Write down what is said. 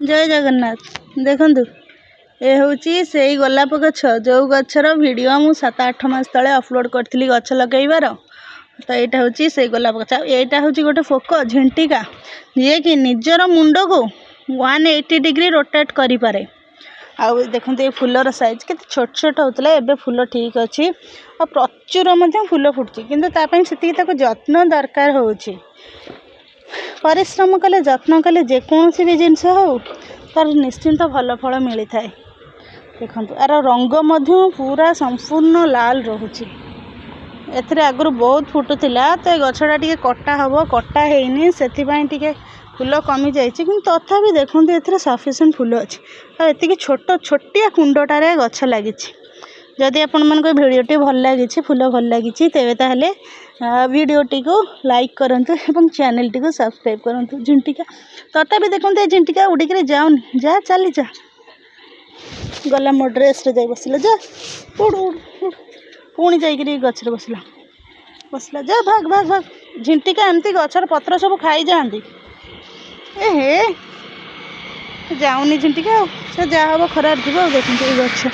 जय जगन्नाथ देखु ये हूँ से गोलाप गछ जो गचर वीडियो मु 7-8 मास तले अपलोड करी गछ लगेबार। तो यहाँ हूँ से गोलाप गछ यहाँ हूँ गोटे फोक झिंटिका जी कि निजर मुंड को 180 डिग्री रोटेट करें। आउ देखो ये फूलर साइज के छोट छोट होता है, फूल ठीक अच्छी और प्रचुर फूल फुटुची कि जत्न दरकार हो परिश्रम कले जत्न कले जेकोसी भी जिनस हो तार निश्चिंत भल फल मिली थाए। देखो यार रंग पूरा संपूर्ण लाल रोचे। एथिरे आगुरी बहुत फुटुला तो ये गछटा टी कटा हम कटा है से फूल कमी जाइए कि तथापि देखो ये सफिसीयंट फूल अच्छी एति छोट छोटिया कुंडटारे गछ लगी। जदि आपण मन को वीडियोटी भल लगी फूल भल लगी तेरे ताहले वीडियोटी को लाइक करंतु एवं चैनल टी को सब्सक्राइब करंतु। झिंटिका तथापि देखो ये झिंटिका उड़िक जाऊनी जा चली जा गला मो ड्रेस रे जाई बसला जा उड़ उड़ उड़ पुणी जाइए गचर बसला बसला जा भाग भाग भाग। झिंटिका एमती गचर पत्र सब खाई जाती ए हे जाऊनी झिंटिका से जहाँ हम खराब थी। देखते गछ